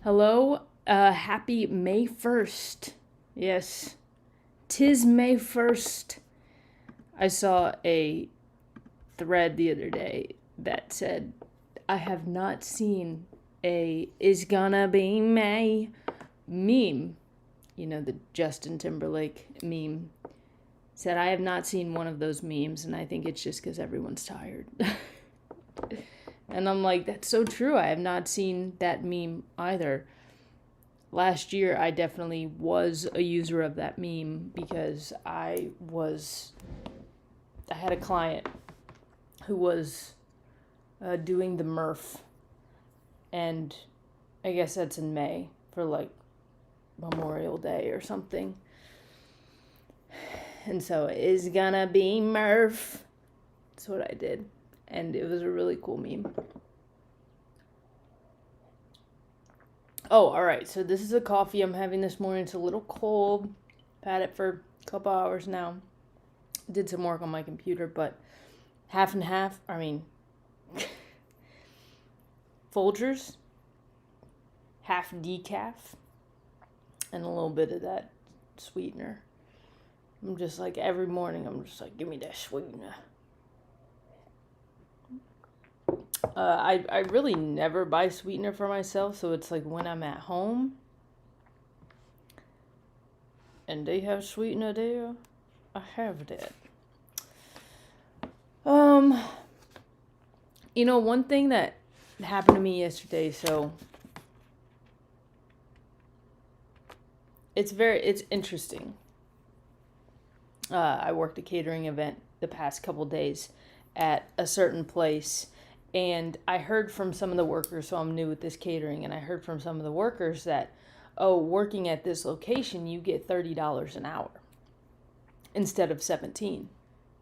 Hello, happy May 1st. Yes, 'tis May 1st. I saw a thread the other day that said, I have not seen a "Is Gonna Be May" meme. You know, the Justin Timberlake meme. Said, I have not seen one of those memes, and I think it's just because everyone's tired. And I'm like, that's so true. I have not seen that meme either. Last year, I definitely was a user of that meme because I had a client who was doing the Murph, and I guess that's in May for like Memorial Day or something. And so it's gonna be Murph. That's what I did. And it was a really cool meme. Oh, all right. So this is a coffee I'm having this morning. It's a little cold. I've had it for a couple hours now. Did some work on my computer, but half and half. I mean, Folgers, half decaf, and a little bit of that sweetener. I'm just like, every morning, I'm just like, give me that sweetener. I really never buy sweetener for myself, so it's like when I'm at home and they have sweetener there, I have that. One thing that happened to me yesterday, so it's interesting. I worked a catering event the past couple days at a certain place, and I heard from some of the workers, so I'm new with this catering, and I heard from some of the workers that, working at this location, you get $30 an hour instead of $17.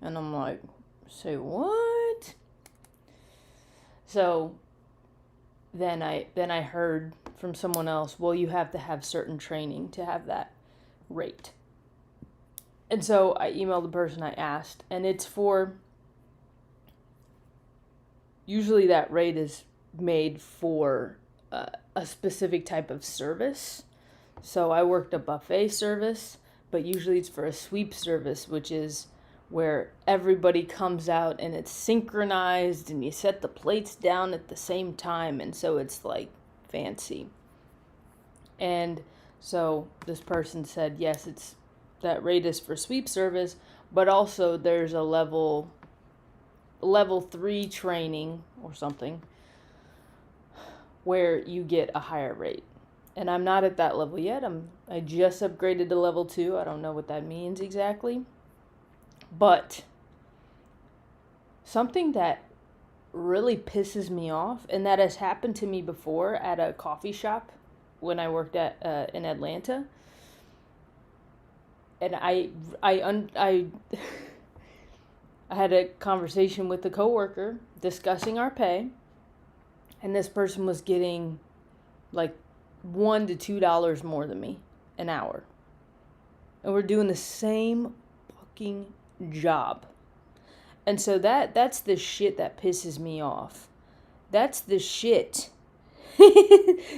And I'm like, say what? So then I heard from someone else, well, you have to have certain training to have that rate. And so I emailed the person I asked, and it's for, usually that rate is made for a specific type of service. So I worked a buffet service, but usually it's for a sweep service, which is where everybody comes out and it's synchronized and you set the plates down at the same time. And so it's like fancy. And so this person said, yes, that rate is for sweep service, but also there's a level 3 training or something where you get a higher rate. And I'm not at that level yet. I just upgraded to level 2. I don't know what that means exactly. But something that really pisses me off, and that has happened to me before at a coffee shop when I worked at in Atlanta. And I had a conversation with a coworker discussing our pay, and this person was getting like $1 to $2 more than me an hour, and we're doing the same fucking job. And so that's the shit that pisses me off. That's the shit.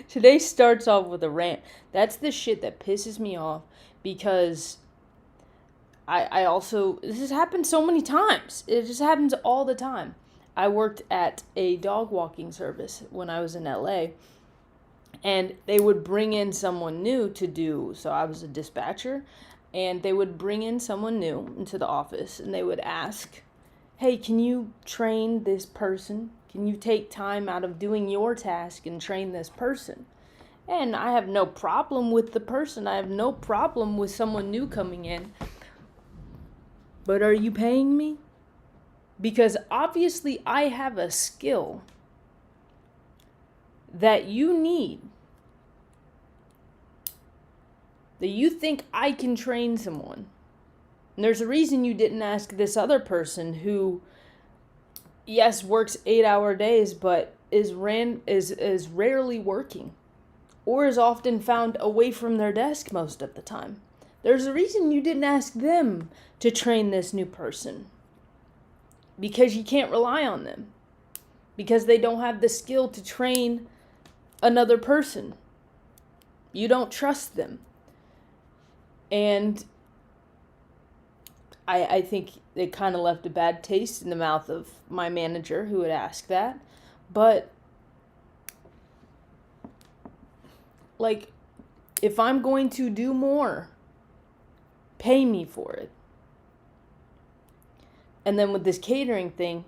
Today starts off with a rant. That's the shit that pisses me off, because I also, this has happened so many times. It just happens all the time. I worked at a dog walking service when I was in LA, and they would bring in someone new to do, so I was a dispatcher, and they would bring in someone new into the office, and they would ask, hey, can you train this person? Can you take time out of doing your task and train this person? And I have no problem with the person. I have no problem with someone new coming in. But are you paying me? Because obviously I have a skill that you need, that you think I can train someone. And there's a reason you didn't ask this other person who, yes, works 8-hour days, but is rarely working, or is often found away from their desk most of the time. There's a reason you didn't ask them to train this new person. Because you can't rely on them. Because they don't have the skill to train another person. You don't trust them. And I think it kind of left a bad taste in the mouth of my manager who would ask that. But, like, if I'm going to do more, pay me for it. And then with this catering thing,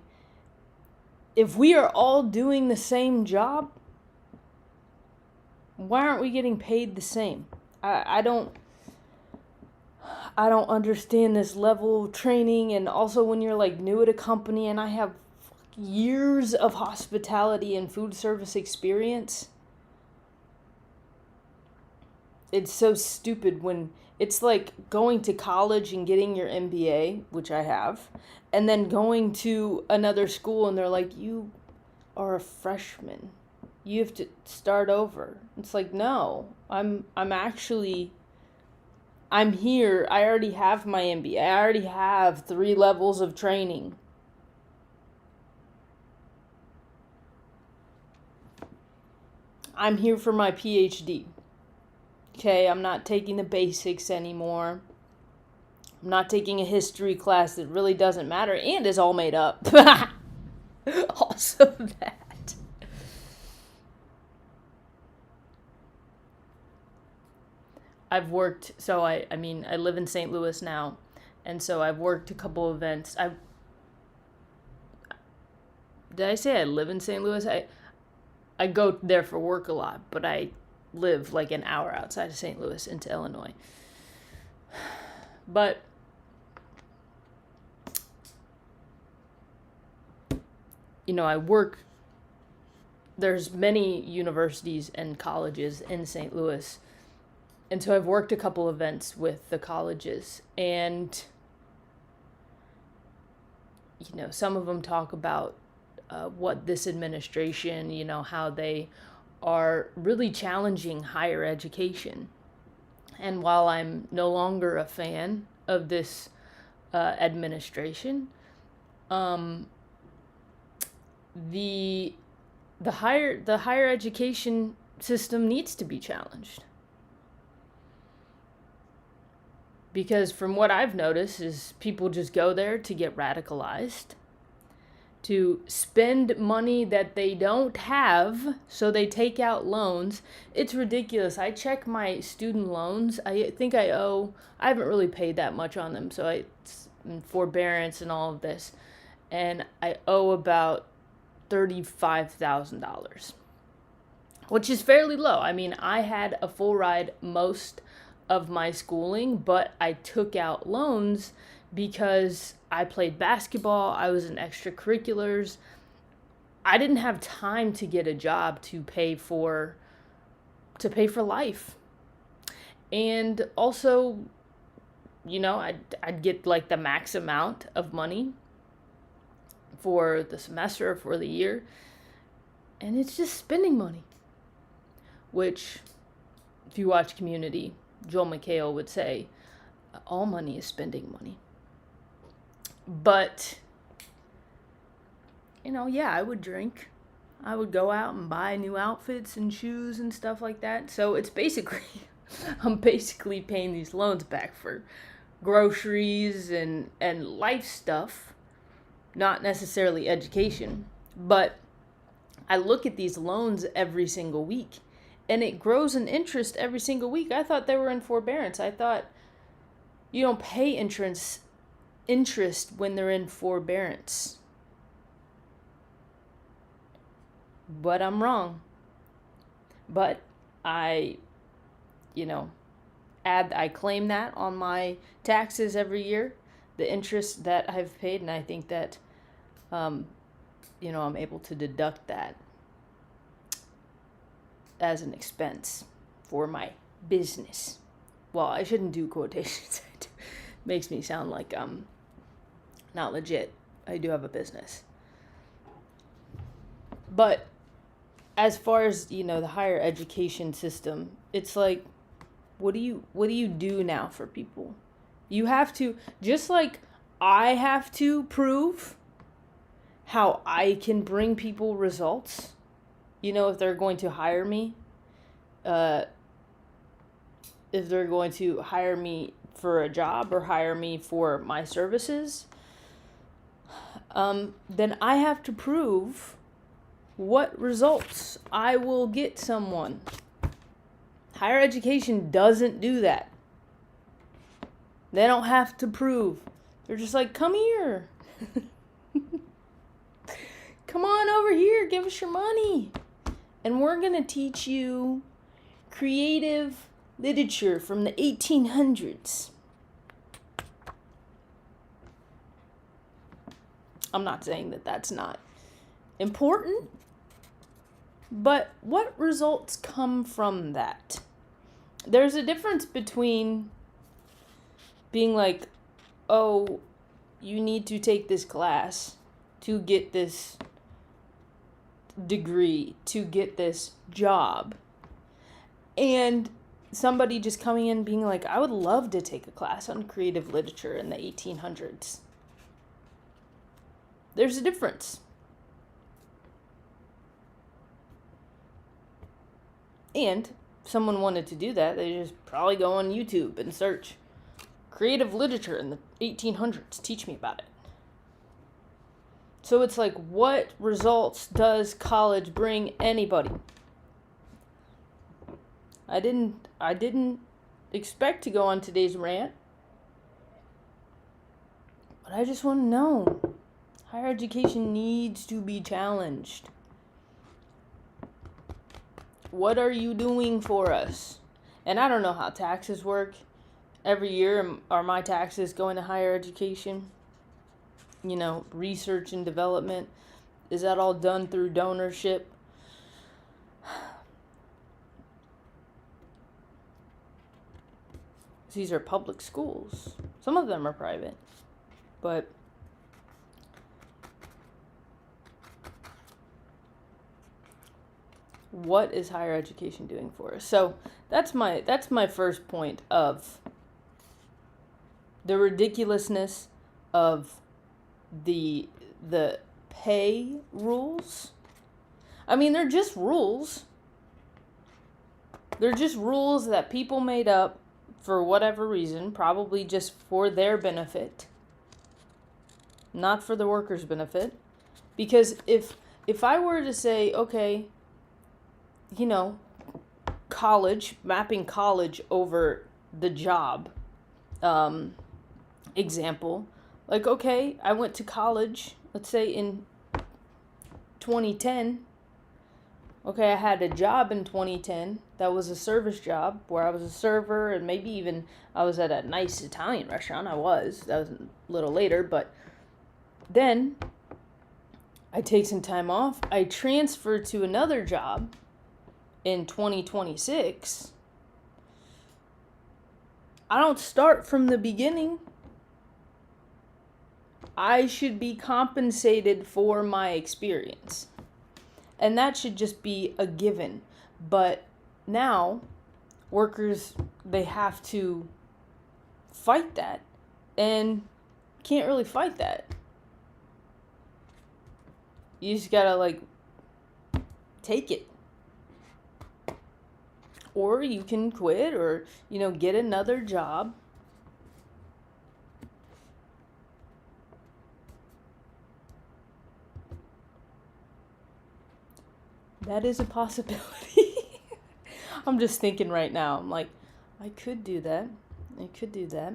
if we are all doing the same job, why aren't we getting paid the same? I don't understand this level of training. And also when you're like new at a company, and I have years of hospitality and food service experience, it's so stupid when it's like going to college and getting your MBA, which I have, and then going to another school and they're like, you are a freshman. You have to start over. It's like, no, I'm here. I already have my MBA. I already have 3 levels of training. I'm here for my PhD. Okay, I'm not taking the basics anymore. I'm not taking a history class that really doesn't matter and is all made up. Also that. I've worked, so I live in St. Louis now, and so I've worked a couple events. Did I say I live in St. Louis? I go there for work a lot, but I live like an hour outside of St. Louis into Illinois. But I work, there's many universities and colleges in St. Louis. And so I've worked a couple events with the colleges, and some of them talk about what this administration, how they are really challenging higher education. And while I'm no longer a fan of this administration, the higher education system needs to be challenged. Because from what I've noticed is people just go there to get radicalized, to spend money that they don't have, so they take out loans. It's ridiculous. I check my student loans. I think I haven't really paid that much on them, so it's forbearance and all of this. And I owe about $35,000, which is fairly low. I mean, I had a full ride most of my schooling, but I took out loans because I played basketball, I was in extracurriculars. I didn't have time to get a job to pay for life. And also, I'd get like the max amount of money for the semester or for the year. And it's just spending money. Which, if you watch Community, Joel McHale would say, all money is spending money. But, I would drink. I would go out and buy new outfits and shoes and stuff like that. So it's basically, I'm basically paying these loans back for groceries and life stuff, not necessarily education. But I look at these loans every single week, and it grows in interest every single week. I thought they were in forbearance. I thought you don't pay interest when they're in forbearance. But I'm wrong. But I claim that on my taxes every year, the interest that I've paid, and I think that, I'm able to deduct that as an expense for my business. Well, I shouldn't do quotations. It makes me sound like I'm not legit. I do have a business. But as far as, the higher education system, it's like, what do you do now for people? You have to, just like I have to prove how I can bring people results, if they're going to hire me, if they're going to hire me for a job or hire me for my services, then I have to prove what results I will get someone. Higher education doesn't do that. They don't have to prove. They're just like, come here. Come on over here. Give us your money. And we're going to teach you creative literature from the 1800s. I'm not saying that that's not important, but what results come from that? There's a difference between being like, oh, you need to take this class to get this degree, to get this job, and somebody just coming in being like, I would love to take a class on creative literature in the 1800s. There's a difference. And someone wanted to do that, they just probably go on YouTube and search creative literature in the 1800s. Teach me about it. So it's like, what results does college bring anybody? I didn't expect to go on today's rant, but I just want to know. Higher education needs to be challenged. What are you doing for us? And I don't know how taxes work. Every year, are my taxes going to higher education? You know, research and development. Is that all done through donorship? These are public schools. Some of them are private. But what is higher education doing for us? So that's my first point of the ridiculousness of the pay rules. I mean, they're just rules. They're just rules that people made up for whatever reason, probably just for their benefit, not for the workers' benefit. Because if I were to say, okay, you know, college, mapping college over the job example, like, okay, I went to college, let's say in 2010. Okay, I had a job in 2010 that was a service job where I was a server, and maybe even I was at a nice Italian restaurant. That was a little later, but then I take some time off. I transfer to another job in 2026. I don't start from the beginning. I should be compensated for my experience. And that should just be a given. But now, workers, they have to fight that. And can't really fight that. You just gotta, like, take it. Or you can quit or, you know, get another job. That is a possibility. I'm just thinking right now. I'm like, I could do that. I could do that.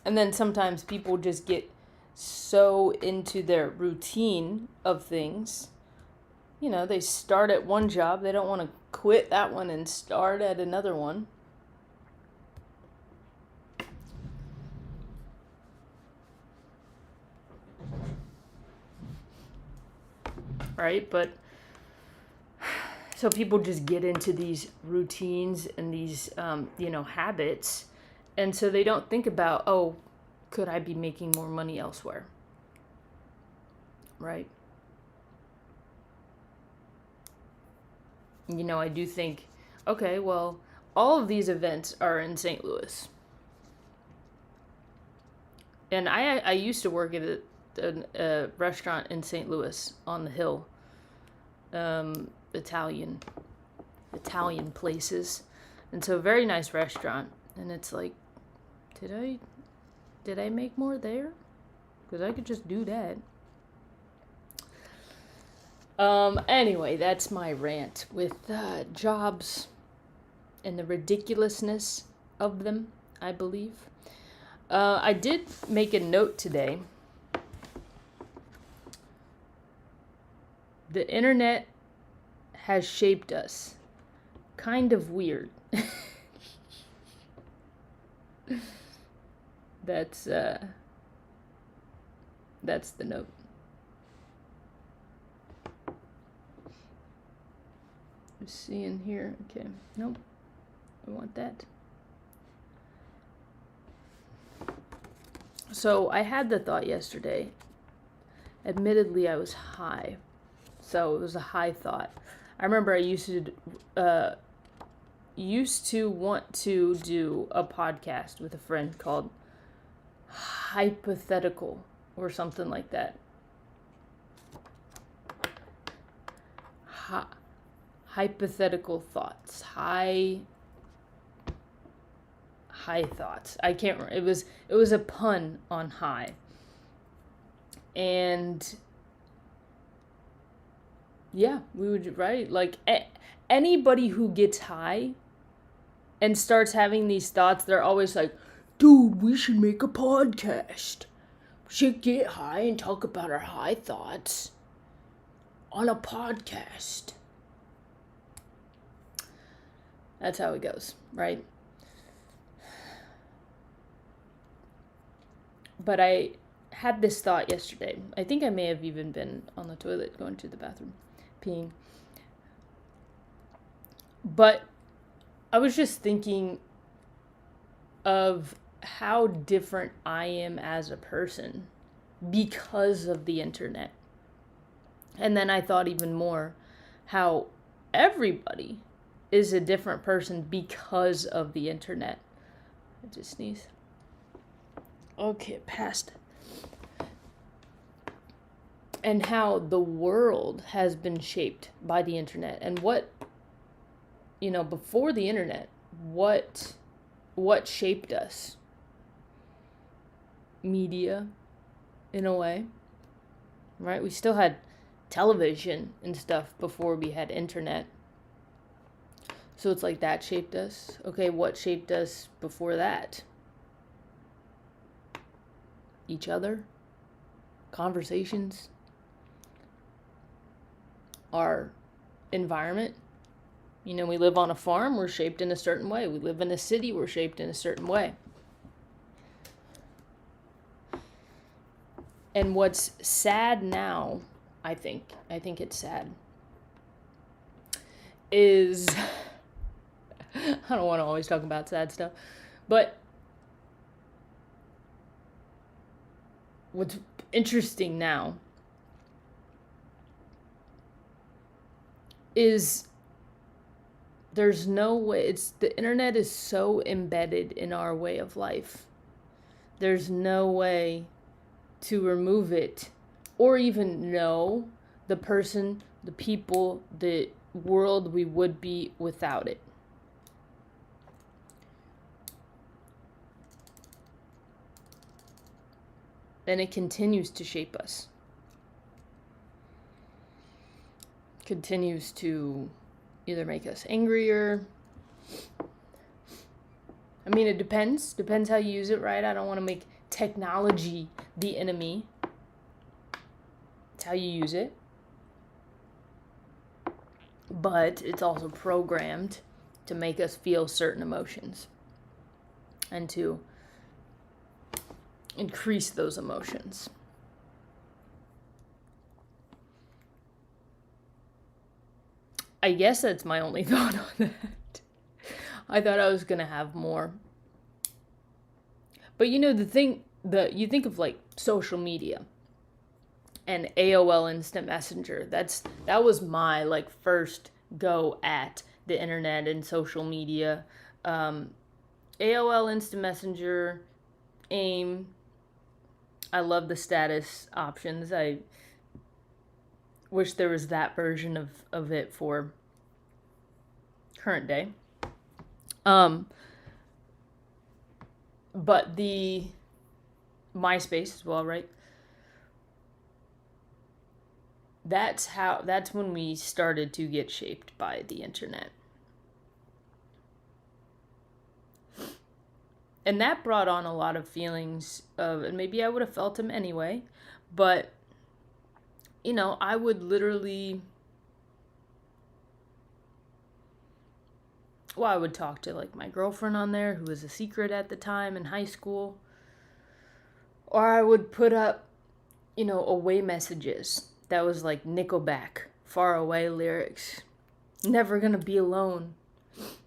And then sometimes people just get so into their routine of things. You know, they start at one job. They don't want to quit that one and start at another one. Right? But so people just get into these routines and these, habits. And so they don't think about, oh, could I be making more money elsewhere? Right? You know, I do think, okay, well, all of these events are in St. Louis. And I used to work at a restaurant in St. Louis on the hill. Italian places. And so very nice restaurant. And it's like, did I make more there? Because I could just do that. Anyway, that's my rant with jobs and the ridiculousness of them, I believe. I did make a note today. The internet has shaped us. Kind of weird. That's the note. Just seeing here. Okay. Nope. I want that. So I had the thought yesterday. Admittedly, I was high. So it was a high thought. I remember I used to want to do a podcast with a friend called Hypothetical or something like that. Hypothetical thoughts. High thoughts. I can't remember. It was a pun on high. And yeah, we would, right? Like anybody who gets high and starts having these thoughts, they're always like, dude, we should make a podcast. We should get high and talk about our high thoughts on a podcast. That's how it goes, right? But I had this thought yesterday. I think I may have even been on the toilet going to the bathroom, peeing. But I was just thinking of how different I am as a person because of the internet. And then I thought even more how everybody is a different person because of the internet. I just sneeze. Okay, passed. And how the world has been shaped by the internet. And what, before the internet, what shaped us? Media, in a way. Right? We still had television and stuff before we had internet. So it's like that shaped us. Okay, what shaped us before that? Each other, conversations, our environment. We live on a farm, we're shaped in a certain way. We live in a city, we're shaped in a certain way. And what's sad now, I think it's sad, is, I don't want to always talk about sad stuff, but what's interesting now is there's no way, the internet is so embedded in our way of life. There's no way to remove it or even know the person, the people, the world we would be without it. And it continues to shape us. Continues to either make us angrier. I mean, it depends. Depends how you use it, right? I don't want to make technology the enemy. It's how you use it. But it's also programmed to make us feel certain emotions and to increase those emotions. I guess that's my only thought on that. I thought I was going to have more. But you think of like social media and AOL Instant Messenger. That was my like first go at the internet and social media. AOL Instant Messenger, AIM. I love the status options. I wish there was that version of it for current day. But the MySpace as well, right? That's when we started to get shaped by the internet. And that brought on a lot of feelings of, and maybe I would have felt them anyway, but, I would literally, I would talk to like my girlfriend on there who was a secret at the time in high school. Or I would put up, away messages that was like Nickelback, Far Away lyrics. Never gonna be alone.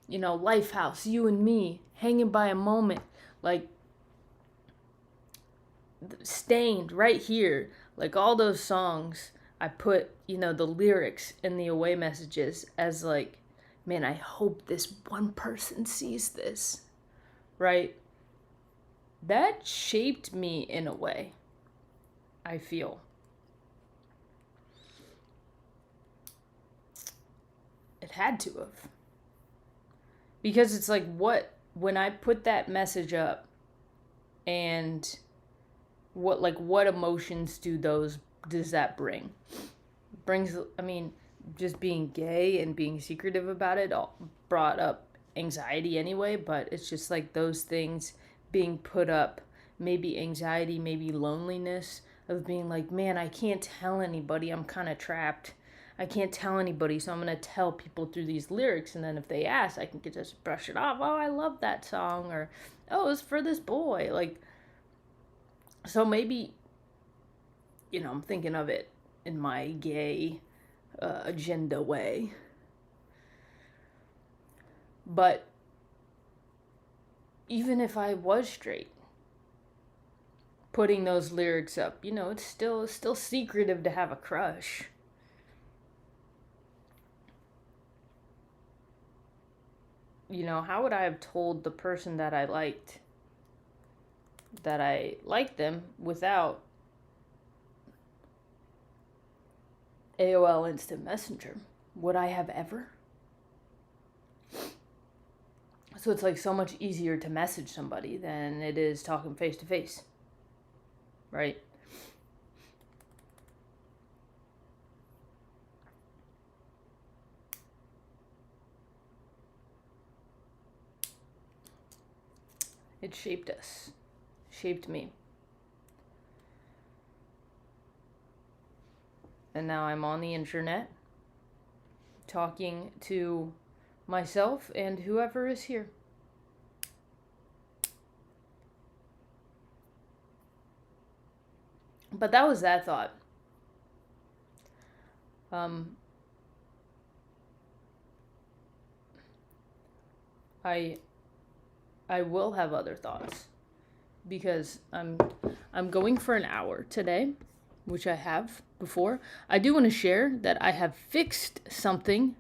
Lifehouse, you and me, hanging by a moment. Like, Stained, right here. Like, all those songs, I put, the lyrics in the away messages as like, man, I hope this one person sees this, right? That shaped me in a way, I feel. It had to have. Because it's like, when I put that message up, and what emotions does that bring? Just being gay and being secretive about it all brought up anxiety anyway, but it's just like those things being put up, maybe anxiety, maybe loneliness of being like, man, I can't tell anybody, I'm kind of trapped. I can't tell anybody, so I'm going to tell people through these lyrics, and then if they ask, I can just brush it off. Oh, I love that song, or, oh, it's for this boy. Like, so maybe, I'm thinking of it in my gay agenda way. But even if I was straight, putting those lyrics up, it's still secretive to have a crush. How would I have told the person that I liked them without AOL Instant Messenger? Would I have ever? So it's like so much easier to message somebody than it is talking face to face, right? It shaped us, shaped me. And now I'm on the internet talking to myself and whoever is here. But that was that thought. I will have other thoughts because I'm going for an hour today, which I have before. I do want to share that I have fixed something.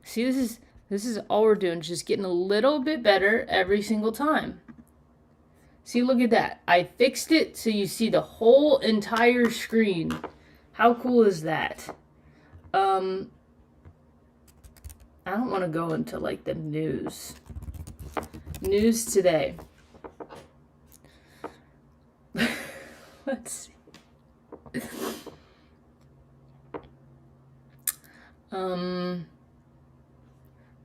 See, this is all we're doing, just getting a little bit better every single time. See, look at that. I fixed it so you see the whole entire screen. How cool is that? I don't want to go into like the news. News today. Let's see.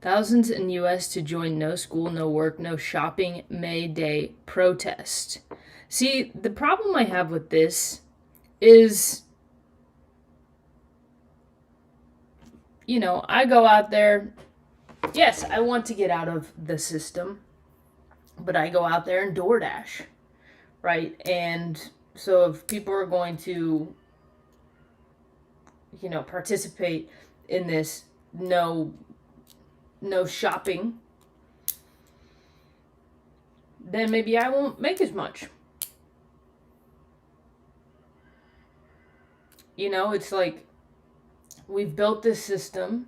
Thousands in U.S. to join no school, no work, no shopping May Day protest. See, the problem I have with this is, I go out there. Yes, I want to get out of the system, but I go out there and DoorDash, right? And so if people are going to, participate in this no shopping, then maybe I won't make as much. It's like we've built this system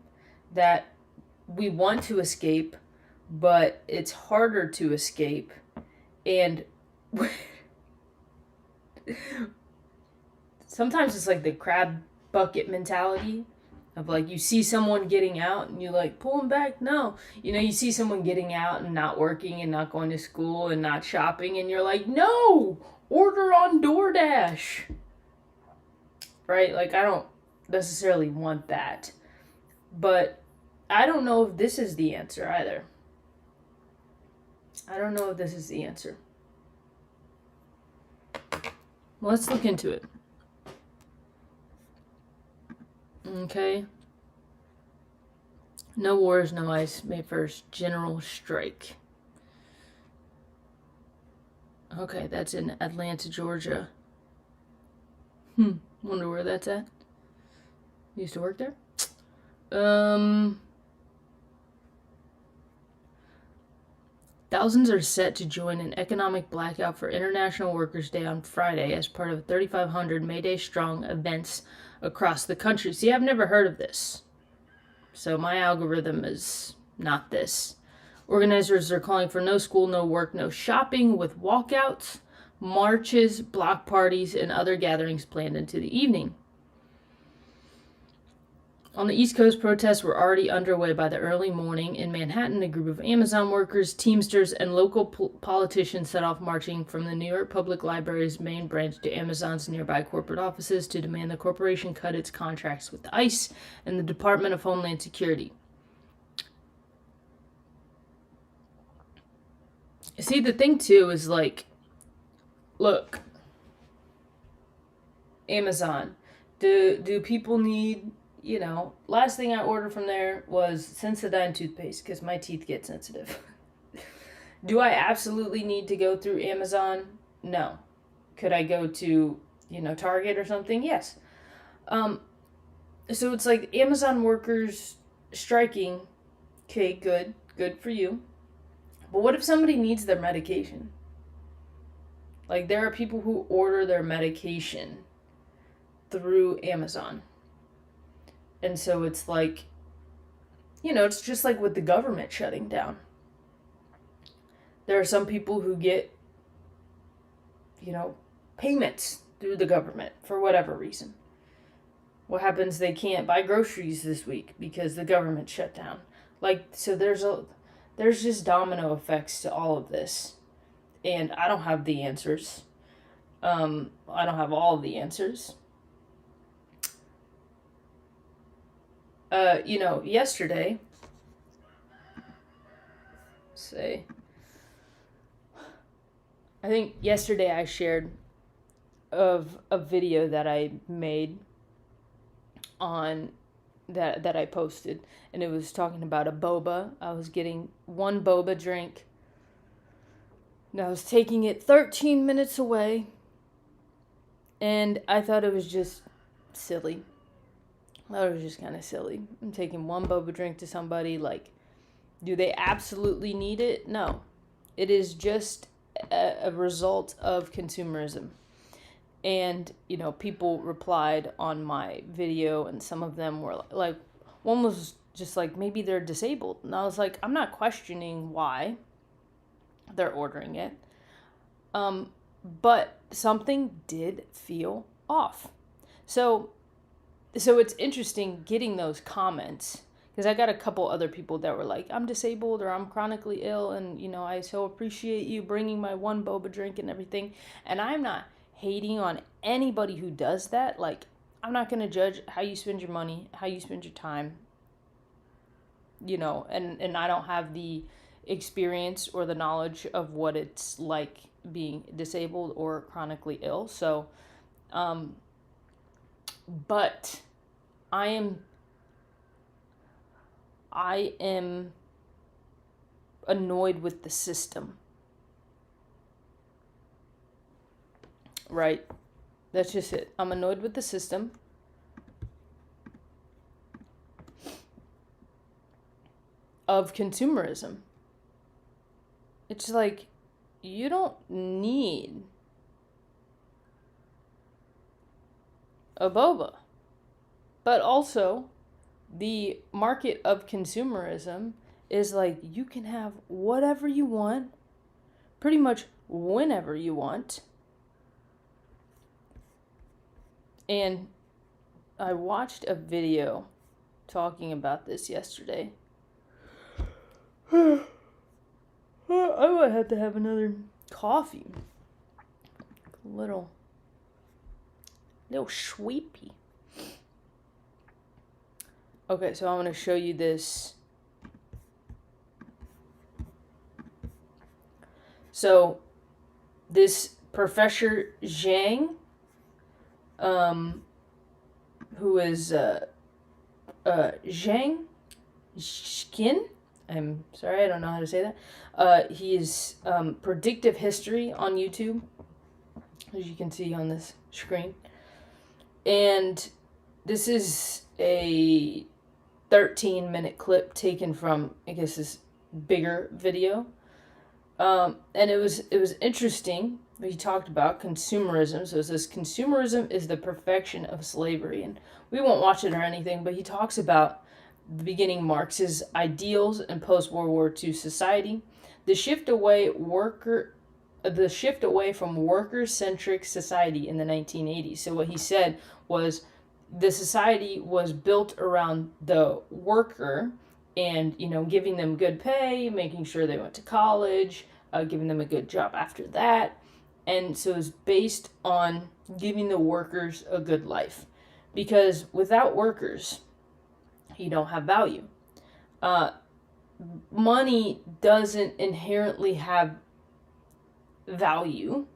that we want to escape, but it's harder to escape. And sometimes it's like the crab bucket mentality of like, you see someone getting out and you like pull them back. No, you see someone getting out and not working and not going to school and not shopping, and you're like, no, order on DoorDash, right? Like, I don't necessarily want that, but I don't know if this is the answer either. I don't know if this is the answer. Well, let's look into it. Okay. No wars, no ice. May 1st, general strike. Okay, that's in Atlanta, Georgia. Wonder where that's at. Used to work there. Thousands are set to join an economic blackout for International Workers' Day on Friday as part of 3,500 May Day strong events across the country. See, I've never heard of this. So my algorithm is not this. Organizers are calling for no school, no work, no shopping, with walkouts, marches, block parties, and other gatherings planned into the evening. On the East Coast, protests were already underway by the early morning. In Manhattan, a group of Amazon workers, Teamsters, and local politicians set off marching from the New York Public Library's main branch to Amazon's nearby corporate offices to demand the corporation cut its contracts with ICE and the Department of Homeland Security. See, the thing, too, is like, look, Amazon, do people need... last thing I ordered from there was Sensodyne toothpaste because my teeth get sensitive. Do I absolutely need to go through Amazon? No. Could I go to, Target or something? Yes. So it's like Amazon workers striking. Okay, good for you. But what if somebody needs their medication? Like, there are people who order their medication through Amazon. And so it's like, it's just like with the government shutting down. There are some people who get, payments through the government for whatever reason. What happens? They can't buy groceries this week because the government shut down. Like, so there's just domino effects to all of this. And I don't have the answers. I don't have all of the answers. Yesterday, I think yesterday I shared of a video that I made on that I posted, and it was talking about a boba. I was getting one boba drink, and I was taking it 13 minutes away, and I thought it was just silly. That was just kind of silly. I'm taking one boba drink to somebody, like, do they absolutely need it? No. It is just a result of consumerism. And, people replied on my video, and some of them were like, one was just like, maybe they're disabled. And I was like, I'm not questioning why they're ordering it. But something did feel off. So it's interesting getting those comments, because I got a couple other people that were like, I'm disabled or I'm chronically ill, and I so appreciate you bringing my one boba drink and everything. And I'm not hating on anybody who does that. Like, I'm not going to judge how you spend your money, how you spend your time, and I don't have the experience or the knowledge of what it's like being disabled or chronically ill. So, but I am annoyed with the system. Right? That's just it. I'm annoyed with the system. Of consumerism. It's like, you don't need a boba. But also, the market of consumerism is like, you can have whatever you want, pretty much whenever you want. And I watched a video talking about this yesterday. I might have to have another coffee. A little sweepy. Okay, so I'm going to show you this. So, this Professor Zhang, who is Zhang Skin. I'm sorry, I don't know how to say that. He is predictive history on YouTube, as you can see on this screen. And this is a 13-minute clip taken from, I guess, this bigger video. And it was interesting. He talked about consumerism. So it says, consumerism is the perfection of slavery. And we won't watch it or anything, but he talks about the beginning Marx's ideals in post-World War II society, the shift away from worker-centric society in the 1980s. So what he said was the society was built around the worker and, giving them good pay, making sure they went to college, giving them a good job after that. And so it's based on giving the workers a good life. Because without workers, you don't have value. Money doesn't inherently have value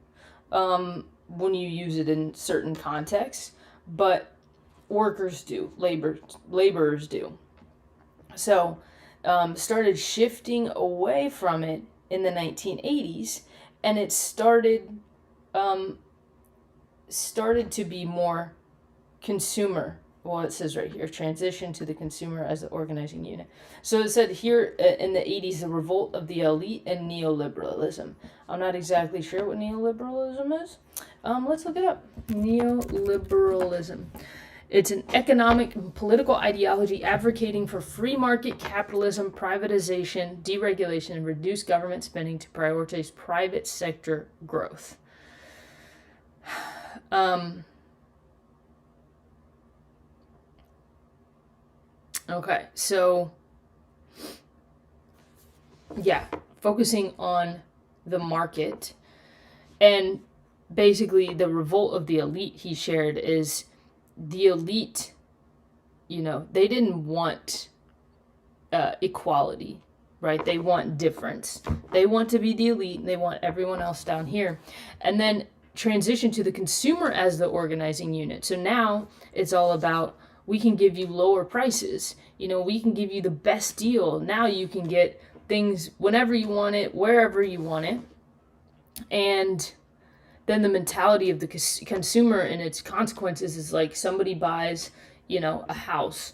when you use it in certain contexts, but workers do, laborers do. So started shifting away from it in the 1980s, and it started to be more consumer. Well, it says right here, transition to the consumer as the organizing unit. So it said here in the 80s, the revolt of the elite and neoliberalism. I'm not exactly sure what neoliberalism is. Let's look it up. Neoliberalism. It's an economic and political ideology advocating for free market capitalism, privatization, deregulation, and reduced government spending to prioritize private sector growth. Okay, so yeah, focusing on the market, and basically the revolt of the elite he shared is the elite, they didn't want equality, right? They want difference. They want to be the elite and they want everyone else down here. And then transition to the consumer as the organizing unit. So now it's all about, we can give you lower prices. We can give you the best deal. Now you can get things whenever you want it, wherever you want it. And then the mentality of the consumer and its consequences is like somebody buys, a house,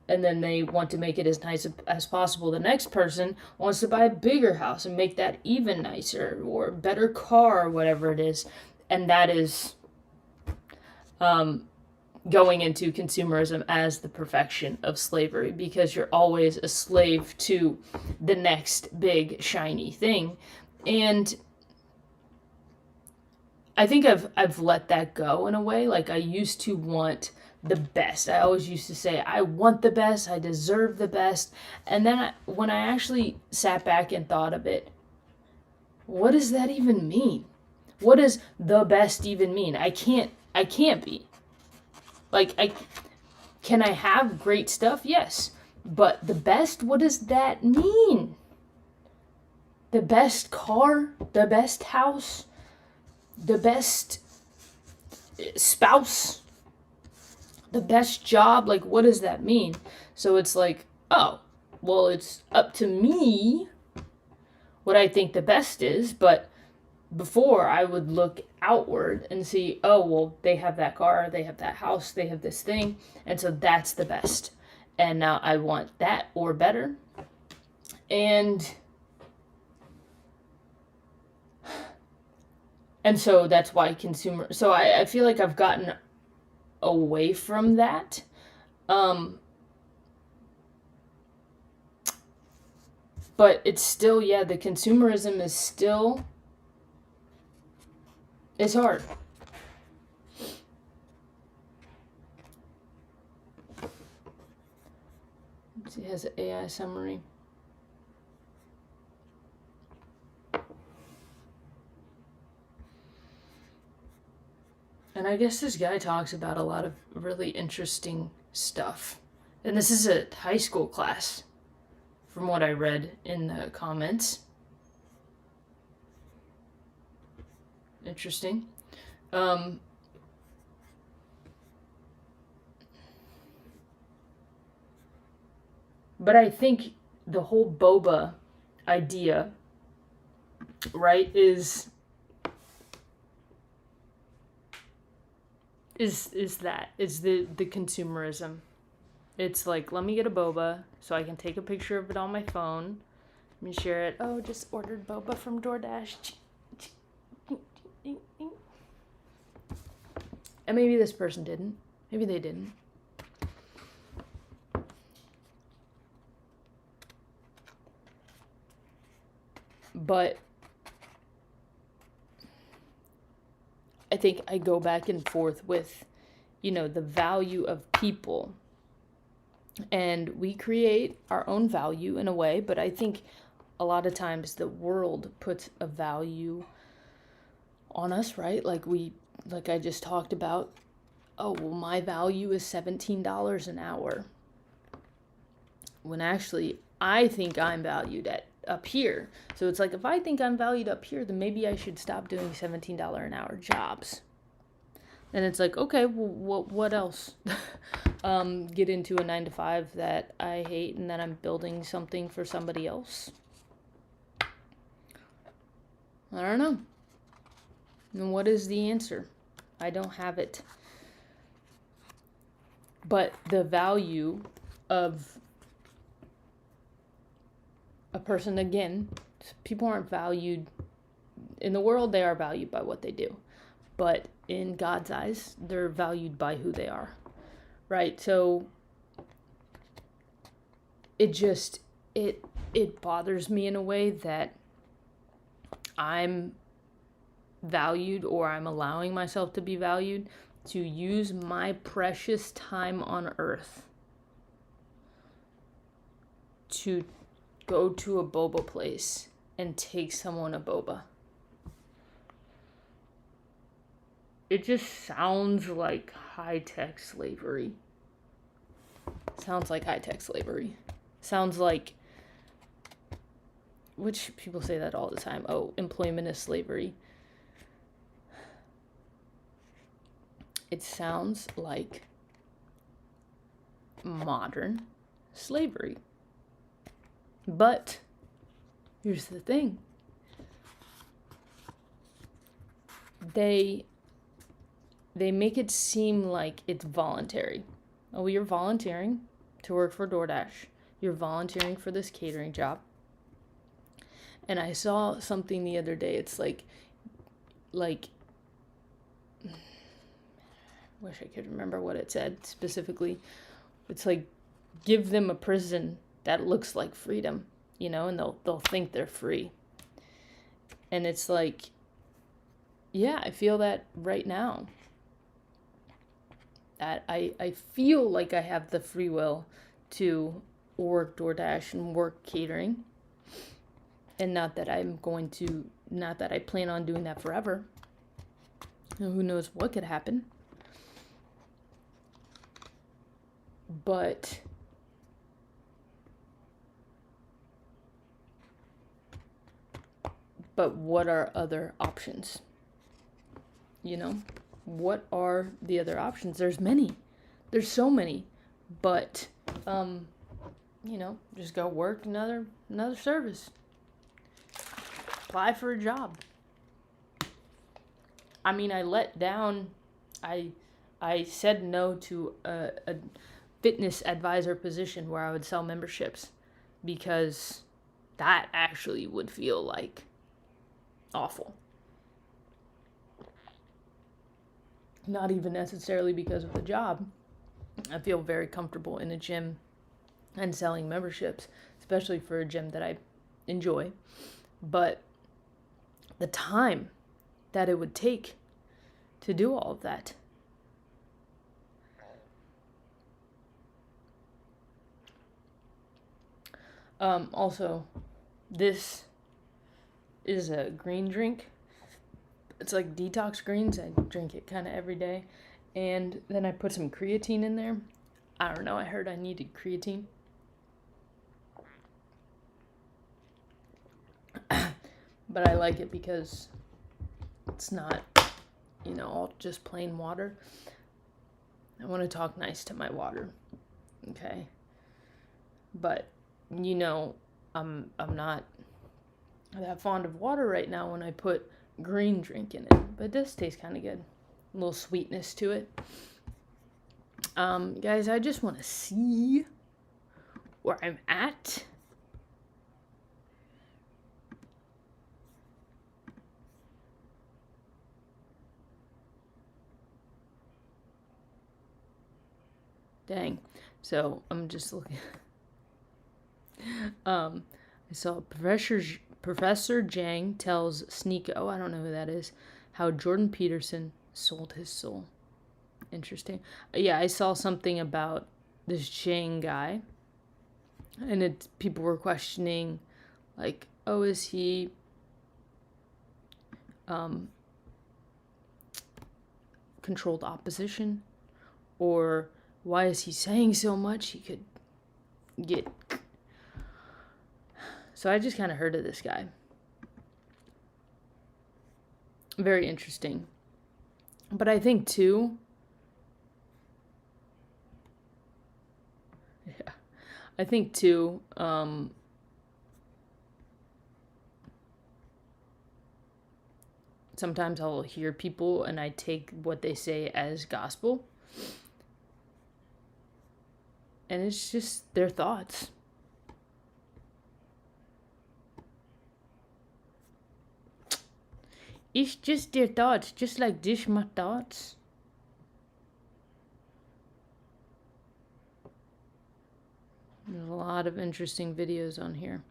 and then they want to make it as nice as possible. The next person wants to buy a bigger house and make that even nicer, or a better car, or whatever it is. And that is going into consumerism as the perfection of slavery, because you're always a slave to the next big shiny thing. And I think I've let that go in a way. Like, I used to want the best. I always used to say, I want the best, I deserve the best. And then when I actually sat back and thought of it, what does that even mean? What does the best even mean? I can't be. Like, can I have great stuff? Yes. But the best, what does that mean? The best car, the best house, the best spouse, the best job, like, what does that mean? So it's like, oh, well, it's up to me what I think the best is, but before I would look outward and see, oh, well, they have that car, they have that house, they have this thing, and so that's the best. And now I want that or better. And so that's why so I feel like I've gotten away from that. But it's still, the consumerism is still, it's hard. It has an AI summary. And I guess this guy talks about a lot of really interesting stuff. And this is a high school class, from what I read in the comments. Interesting. But I think the whole boba idea, right, is the consumerism. It's like, let me get a boba so I can take a picture of it on my phone. Let me share it. Oh, just ordered boba from DoorDash. And maybe this person didn't. Maybe they didn't. But I think I go back and forth with, the value of people. And we create our own value in a way, but I think a lot of times the world puts a value on us, right? Like I just talked about, oh, well, my value is $17 an hour. When actually, I think I'm valued at up here. So it's like, if I think I'm valued up here, then maybe I should stop doing $17 an hour jobs. And it's like, okay, well, what else? Get into a 9-to-5 that I hate, and then I'm building something for somebody else. I don't know. And what is the answer? I don't have it. But the value of a person, again, people aren't valued in the world. They are valued by what they do, but in God's eyes, they're valued by who they are, right? So it bothers me in a way that I'm valued, or I'm allowing myself to be valued, to use my precious time on earth to go to a boba place and take someone a boba. It just sounds like high-tech slavery. Sounds like, which people say that all the time. Oh, employment is slavery. It sounds like modern slavery. But here's the thing. They make it seem like it's voluntary. Oh, you're volunteering to work for DoorDash. You're volunteering for this catering job. And I saw something the other day. It's like wish I could remember what it said specifically. It's like, give them a prison that looks like freedom, and they'll think they're free. And it's like, yeah, I feel that right now. That I feel like I have the free will to work DoorDash and work catering. And not that I plan on doing that forever. Who knows what could happen. But what are other options? What are the other options? There's many. There's so many. But, just go work another service. Apply for a job. I mean, I said no to a fitness advisor position where I would sell memberships, because that actually would feel like awful. Not even necessarily because of the job. I feel very comfortable in a gym and selling memberships, especially for a gym that I enjoy. But the time that it would take to do all of that. Also, this is a green drink. It's like detox greens. I drink it kind of every day. And then I put some creatine in there. I don't know. I heard I needed creatine. But I like it because it's not, all just plain water. I want to talk nice to my water. Okay. But, I'm not that fond of water right now when I put green drink in it. But it does taste kind of good. A little sweetness to it. Guys, I just want to see where I'm at. Dang. So I'm just looking. I saw Professor Jang tells Sneeko, I don't know who that is, how Jordan Peterson sold his soul. Interesting. Yeah, I saw something about this Jang guy, and people were questioning, like, oh, is he controlled opposition, or why is he saying so much? He could get. So I just kind of heard of this guy. Very interesting. But I think too. Yeah. I think too. Sometimes I'll hear people and I take what they say as gospel. And it's just their thoughts. It's just their thoughts, just like this, my thoughts. There's a lot of interesting videos on here.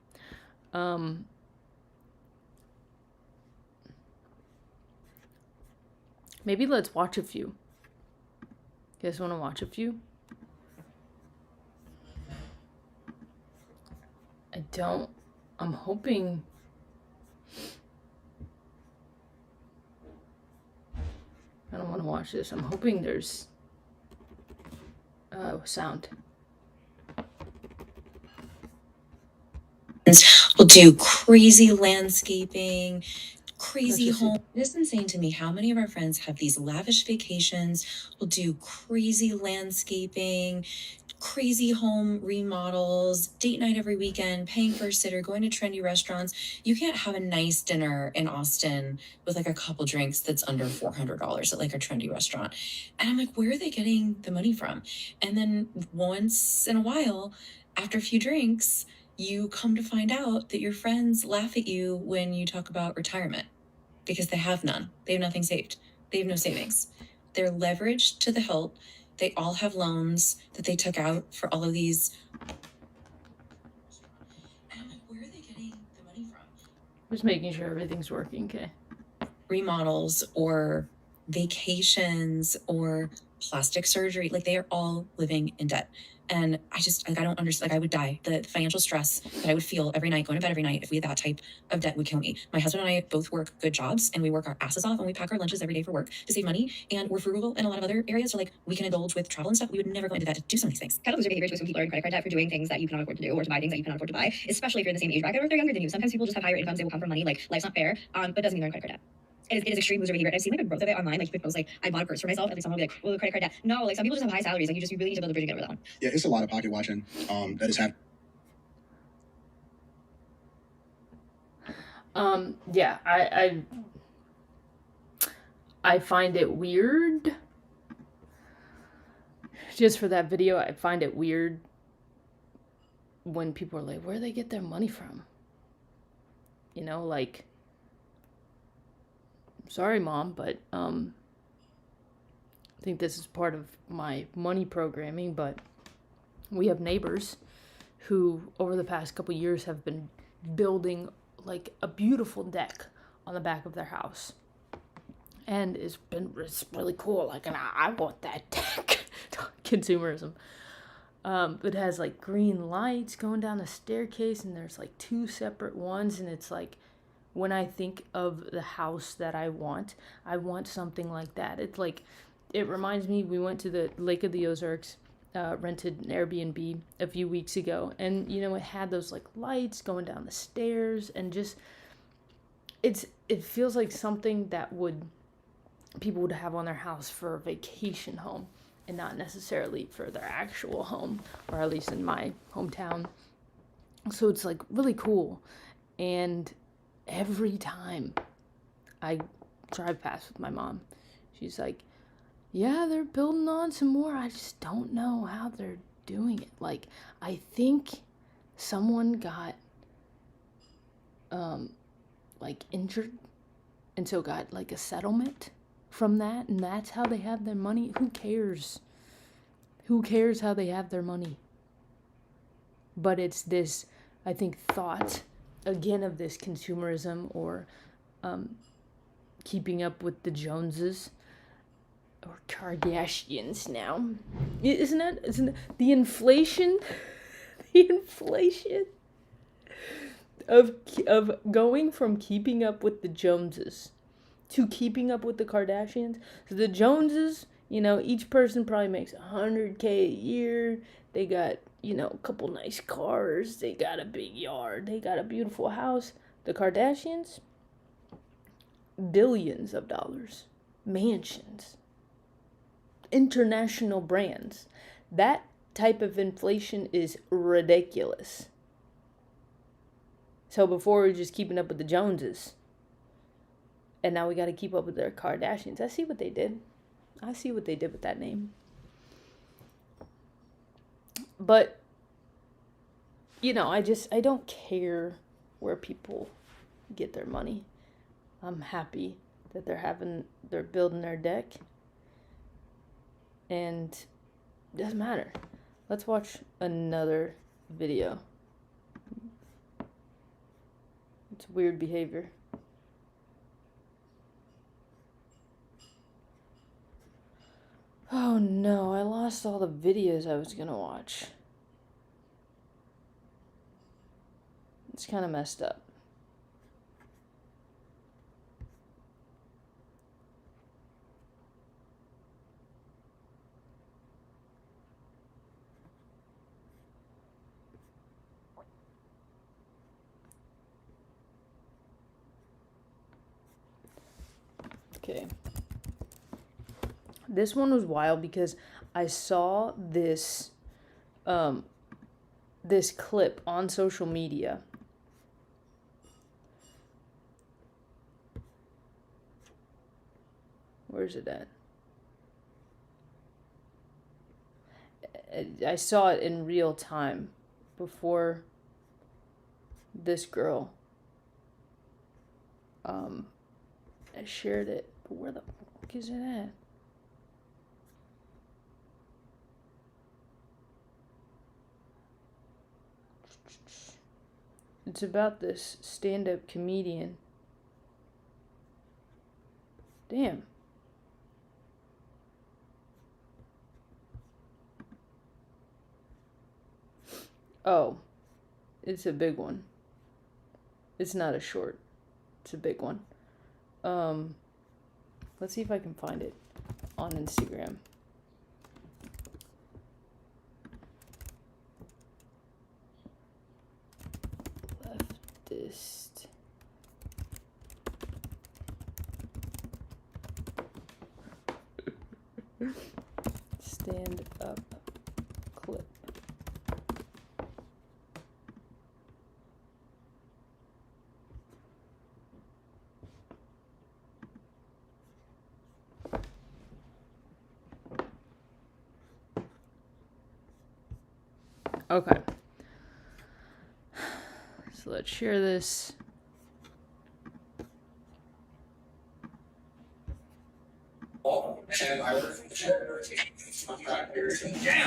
Maybe let's watch a few. You guys want to watch a few? I'm hoping. I don't want to watch this. I'm hoping there's sound. Will do crazy landscaping, crazy home. It is insane to me how many of our friends have these lavish vacations, will do crazy landscaping, crazy home remodels, date night every weekend, paying for a sitter, going to trendy restaurants. You can't have a nice dinner in Austin with like a couple drinks that's under $400 at like a trendy restaurant. And I'm like, where are they getting the money from? And then once in a while, after a few drinks, you come to find out that your friends laugh at you when you talk about retirement because they have none. They have nothing saved. They have no savings. They're leveraged to the hilt. They all have loans that they took out for all of these. And I'm like, where are they getting the money from? Just making sure everything's working, okay? Remodels or vacations or plastic surgery. Like they are all living in debt. And I don't understand. Like I would die. The financial stress that I would feel every night, going to bed every night, if we had that type of debt would kill me. My husband and I both work good jobs and we work our asses off and we pack our lunches every day for work to save money. And we're frugal in a lot of other areas. So like we can indulge with travel and stuff. We would never go into that to do some of these things. Kind of loser behavior when people are in credit card debt for doing things that you cannot afford to do or to buy things that you cannot afford to buy, especially if you're in the same age bracket or if they're younger than you. Sometimes people just have higher incomes. They will come from money. Like life's not fair, but doesn't mean they're in credit card debt. It is extreme loser behavior. I've seen like a growth of it online. Like you could post like, I bought a purse for myself, and like someone will be like, well, the credit card debt. No, like some people just have high salaries. Like you really need to build a bridge and get over that one. Yeah, it's a lot of pocket watching that is happening. Yeah, I find it weird. Just for that video, I find it weird when people are like, where do they get their money from? Like, sorry, Mom, but I think this is part of my money programming, but we have neighbors who, over the past couple years, have been building like a beautiful deck on the back of their house. And it's really cool. Like, and I want that deck. Consumerism. It has like green lights going down the staircase, and there's like 2 separate ones, and it's like, when I think of the house that I want something like that. It's like, it reminds me, we went to the Lake of the Ozarks, rented an Airbnb a few weeks ago, and you know, it had those like lights going down the stairs, and just, it feels like something that people would have on their house for a vacation home, and not necessarily for their actual home, or at least in my hometown. So it's like really cool. And every time I drive past with my mom, she's like, yeah, they're building on some more. I just don't know how they're doing it. Like, I think someone got like injured, and so got like a settlement from that, and that's how they have their money. Who cares how they have their money? But it's this, I think, thought again of this consumerism, or keeping up with the Joneses, or Kardashians now. Isn't that the inflation? The inflation of going from keeping up with the Joneses to keeping up with the Kardashians. So the Joneses, you know, each person probably makes $100K a year. They got, you know, a couple nice cars. They got a big yard. They got a beautiful house. The Kardashians, billions of dollars, mansions, international brands. That type of inflation is ridiculous. So before we were just keeping up with the Joneses, and now we got to keep up with their Kardashians. I see what they did. I see what they did with that name. But, you know, I don't care where people get their money. I'm happy that they're building their deck. And it doesn't matter. Let's watch another video. It's weird behavior. Oh no, I lost all the videos I was gonna watch. It's kind of messed up. Okay. This one was wild because I saw this this clip on social media. Where's it at? I saw it in real time before this girl I shared it. But where the fuck is it at? It's about this stand-up comedian. Damn. Oh, it's a big one. It's not a short. It's a big one. Let's see if I can find it on Instagram. Leftist. Stand up clip. Okay. So let's share this.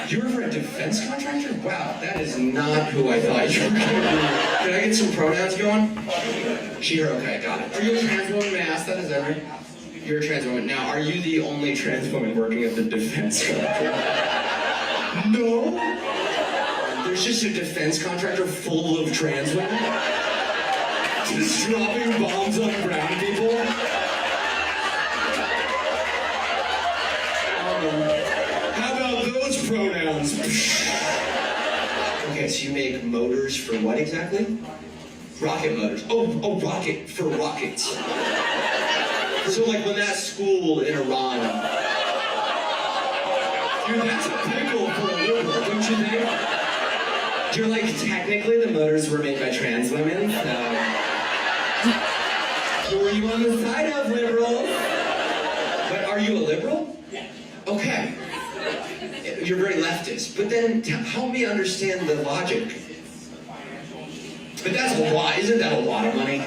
You were a defense contractor? Wow, that is not who I thought you were going to be. Can I get some pronouns going? She, her, okay, got it. Are you a trans woman? May I ask that? Is that right? You're a trans woman. Now, are you the only trans woman working at the defense contractor? No? There's just a defense contractor full of trans women? Just dropping bombs on brown people? How about those pronouns? Okay, so you make motors for what exactly? Rocket motors. Oh, rocket, for rockets. So like when that school in Iran... Dude, that's a pickle for a liberal, don't you think? You're like, technically the motors were made by trans women, so... Who are you on the side of, liberal? But are you a liberal? Okay. You're very leftist. But then help me understand the logic. But that's a lot. Isn't that a lot of money?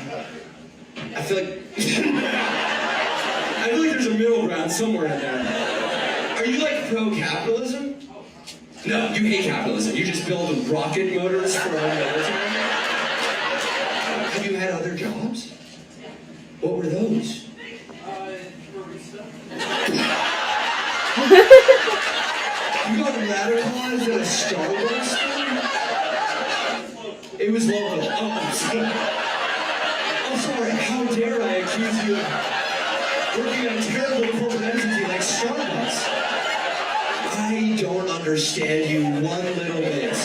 I feel like... I feel like there's a middle ground somewhere in there. Are you like pro-capitalism? No, you hate capitalism. You just build rocket motors for our military? Have you had other jobs? What were those? You got radicalized at a Starbucks thing? It was local. Oh, I'm sorry. How dare I accuse you of working at a terrible corporate entity like Starbucks? I don't understand you one little bit.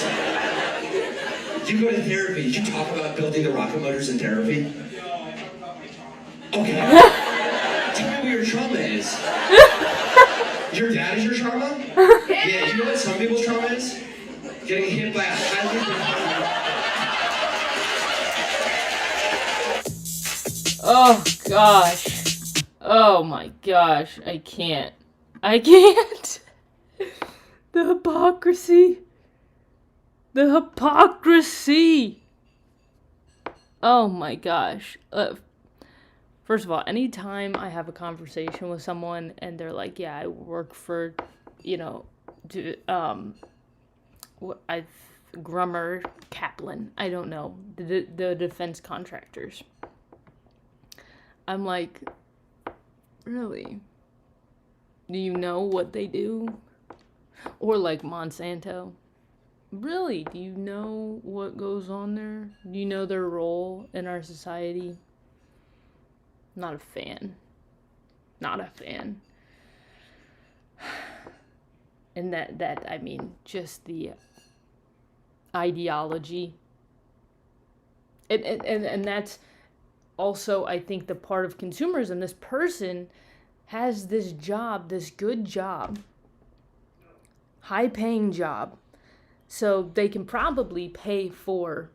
You go to therapy. Did you talk about building the rocket motors in therapy? Okay. Tell me what your trauma is. Your dad is your trauma? Yeah, you know what some people's trauma is? Getting hit by a highly... Oh, gosh. Oh, my gosh. I can't. I can't. The hypocrisy. The hypocrisy. Oh, my gosh. First of all, anytime I have a conversation with someone and they're like, yeah, I work for, Grummer, Kaplan, I don't know, the defense contractors. I'm like, really? Do you know what they do? Or like Monsanto. Really? Do you know what goes on there? Do you know their role in our society? Not a fan. Not a fan. And that I mean, just the ideology. And that's also, I think, the part of consumerism. This person has this job, this good job, high-paying job, so they can probably pay for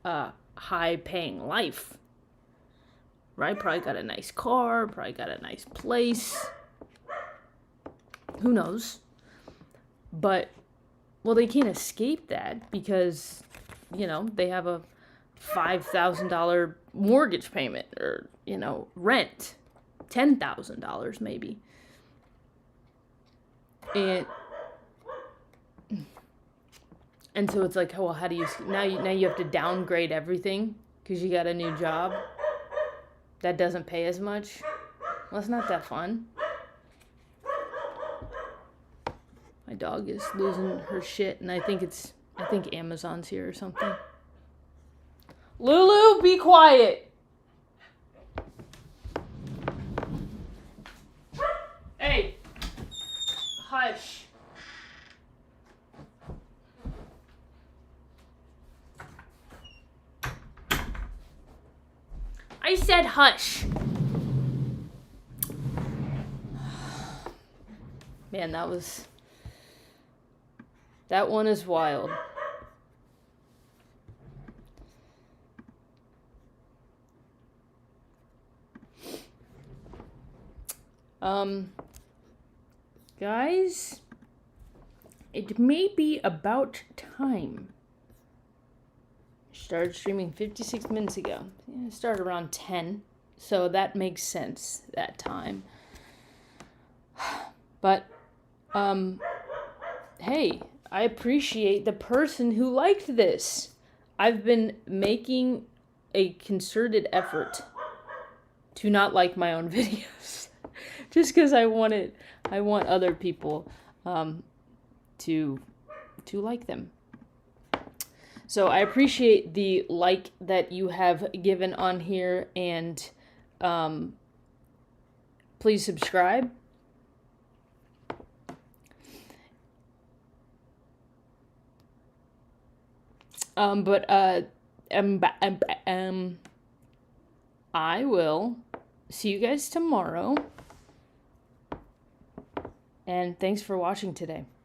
a high-paying life. Right? Probably got a nice car, probably got a nice place. Who knows? But, well, they can't escape that because, they have a $5,000 mortgage payment or, rent. $10,000 maybe. And so it's like, oh, well, how do you, now you have to downgrade everything because you got a new job that doesn't pay as much. Well, it's not that fun. My dog is losing her shit, and I think Amazon's here or something. Lulu, be quiet. Hey, hush. I said hush. Man, that one is wild. Guys, it may be about time. Started streaming 56 minutes ago. Yeah, it started around 10, so that makes sense, that time. But, hey, I appreciate the person who liked this. I've been making a concerted effort to not like my own videos. Just because I want other people to like them. So I appreciate the like that you have given on here, and please subscribe. I will see you guys tomorrow, and thanks for watching today.